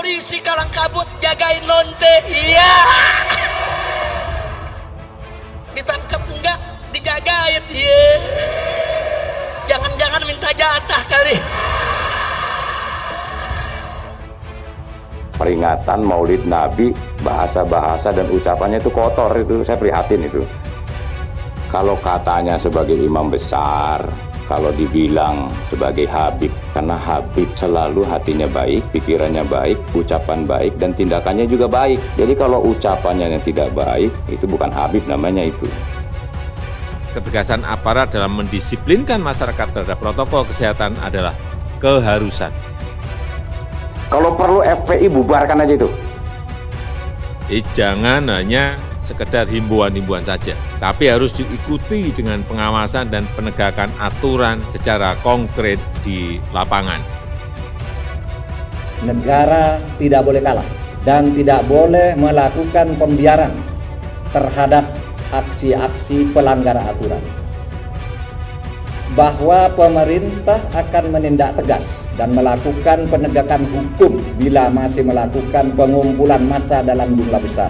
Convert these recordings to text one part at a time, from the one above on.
polisi kalang kabut jagain lonte. Iya. Ditangkap enggak, dijagain. Iya. Jangan-jangan minta jatah kali. Peringatan Maulid Nabi, bahasa-bahasa dan ucapannya itu kotor, itu saya prihatin itu. Kalau katanya sebagai imam besar, kalau dibilang sebagai Habib, karena Habib selalu hatinya baik, pikirannya baik, ucapan baik, dan tindakannya juga baik. Jadi kalau ucapannya yang tidak baik, itu bukan Habib namanya itu. Ketegasan aparat dalam mendisiplinkan masyarakat terhadap protokol kesehatan adalah keharusan. Kalau perlu FPI bubarkan aja itu. Jangan hanya sekedar himbauan-himbauan saja, tapi harus diikuti dengan pengawasan dan penegakan aturan secara konkret di lapangan. Negara tidak boleh kalah dan tidak boleh melakukan pembiaran terhadap aksi-aksi pelanggar aturan. Bahwa pemerintah akan menindak tegas dan melakukan penegakan hukum bila masih melakukan pengumpulan massa dalam jumlah besar.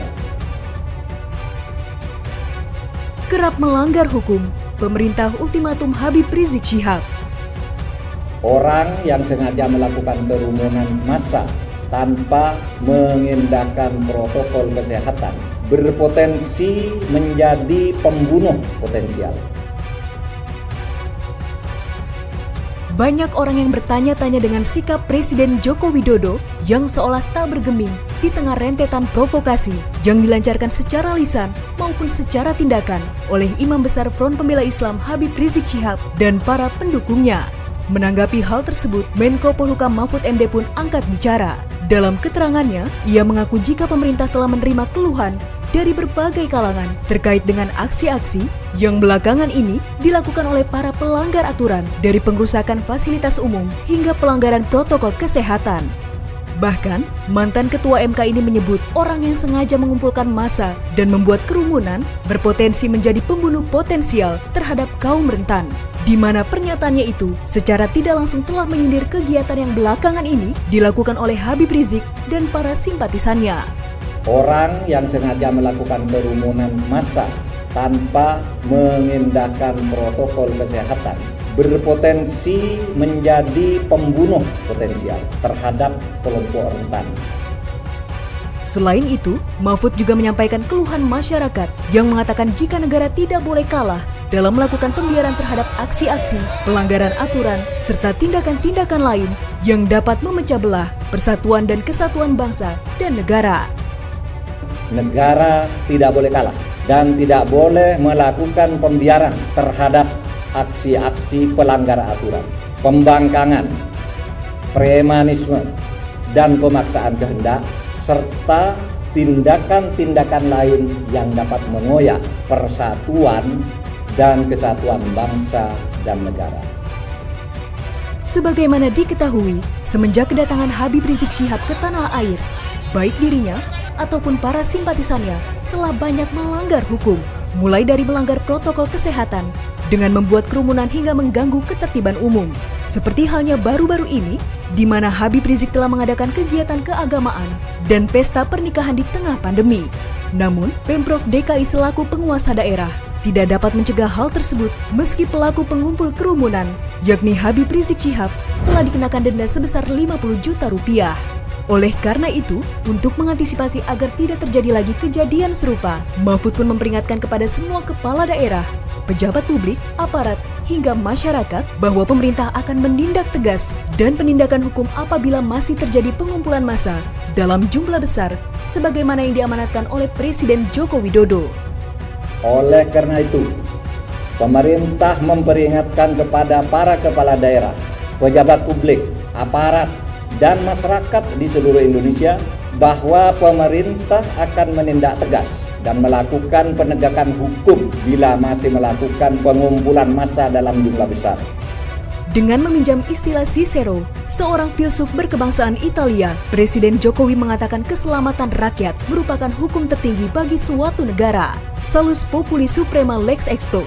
Kerap melanggar hukum, pemerintah ultimatum Habib Rizik Syihab. Orang yang sengaja melakukan kerumunan massa tanpa mengindahkan protokol kesehatan berpotensi menjadi pembunuh potensial. Banyak orang yang bertanya-tanya dengan sikap Presiden Joko Widodo yang seolah tak bergeming di tengah rentetan provokasi yang dilancarkan secara lisan maupun secara tindakan oleh Imam Besar Front Pembela Islam Habib Rizik Syihab dan para pendukungnya. Menanggapi hal tersebut, Menko Polhukam Mahfud MD pun angkat bicara. Dalam keterangannya, ia mengaku jika pemerintah telah menerima keluhan dari berbagai kalangan terkait dengan aksi-aksi yang belakangan ini dilakukan oleh para pelanggar aturan dari pengrusakan fasilitas umum hingga pelanggaran protokol kesehatan. Bahkan, mantan Ketua MK ini menyebut orang yang sengaja mengumpulkan massa dan membuat kerumunan berpotensi menjadi pembunuh potensial terhadap kaum rentan. Di mana pernyataannya itu secara tidak langsung telah menyindir kegiatan yang belakangan ini dilakukan oleh Habib Rizik dan para simpatisannya. Orang yang sengaja melakukan kerumunan massa tanpa mengindahkan protokol kesehatan berpotensi menjadi pembunuh potensial terhadap kelompok rentan. Selain itu, Mahfud juga menyampaikan keluhan masyarakat yang mengatakan jika negara tidak boleh kalah dalam melakukan pembiaran terhadap aksi-aksi, pelanggaran aturan, serta tindakan-tindakan lain yang dapat memecah belah persatuan dan kesatuan bangsa dan negara. Negara tidak boleh kalah dan tidak boleh melakukan pembiaran terhadap aksi-aksi pelanggar aturan, pembangkangan, premanisme, dan pemaksaan kehendak, serta tindakan-tindakan lain yang dapat mengoyak persatuan dan kesatuan bangsa dan negara. Sebagaimana diketahui, semenjak kedatangan Habib Rizik Syihab ke tanah air, baik dirinya ataupun para simpatisannya telah banyak melanggar hukum, mulai dari melanggar protokol kesehatan dengan membuat kerumunan hingga mengganggu ketertiban umum. Seperti halnya baru-baru ini, di mana Habib Rizik telah mengadakan kegiatan keagamaan dan pesta pernikahan di tengah pandemi. Namun, Pemprov DKI selaku penguasa daerah tidak dapat mencegah hal tersebut meski pelaku pengumpul kerumunan, yakni Habib Rizik Syihab, telah dikenakan denda sebesar 50 juta rupiah. Oleh karena itu, untuk mengantisipasi agar tidak terjadi lagi kejadian serupa, Mahfud pun memperingatkan kepada semua kepala daerah, pejabat publik, aparat, hingga masyarakat bahwa pemerintah akan menindak tegas dan penindakan hukum apabila masih terjadi pengumpulan massa dalam jumlah besar sebagaimana yang diamanatkan oleh Presiden Joko Widodo. Oleh karena itu, pemerintah memperingatkan kepada para kepala daerah, pejabat publik, aparat, dan masyarakat di seluruh Indonesia bahwa pemerintah akan menindak tegas dan melakukan penegakan hukum bila masih melakukan pengumpulan massa dalam jumlah besar. Dengan meminjam istilah Cicero, seorang filsuf berkebangsaan Italia, Presiden Jokowi mengatakan keselamatan rakyat merupakan hukum tertinggi bagi suatu negara. Salus populi suprema lex exto.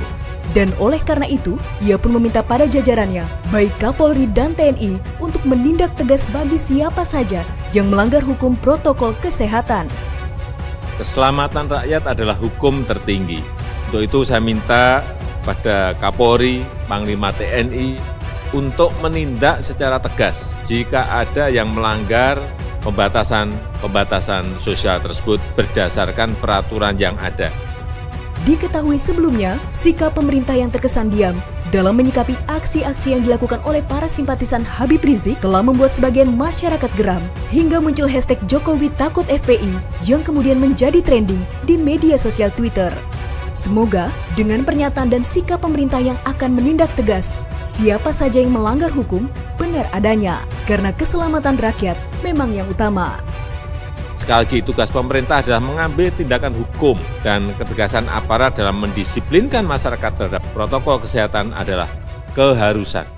Dan oleh karena itu, ia pun meminta pada jajarannya, baik Kapolri dan TNI, untuk menindak tegas bagi siapa saja yang melanggar hukum protokol kesehatan. Keselamatan rakyat adalah hukum tertinggi. Untuk itu saya minta pada Kapolri, Panglima TNI untuk menindak secara tegas jika ada yang melanggar pembatasan sosial tersebut berdasarkan peraturan yang ada. Diketahui sebelumnya, sikap pemerintah yang terkesan diam dalam menyikapi aksi-aksi yang dilakukan oleh para simpatisan Habib Rizik telah membuat sebagian masyarakat geram hingga muncul hashtag Jokowi takut FPI yang kemudian menjadi trending di media sosial Twitter. Semoga dengan pernyataan dan sikap pemerintah yang akan menindak tegas siapa saja yang melanggar hukum benar adanya, karena keselamatan rakyat memang yang utama. Sekali lagi, tugas pemerintah adalah mengambil tindakan hukum dan ketegasan aparat dalam mendisiplinkan masyarakat terhadap protokol kesehatan adalah keharusan.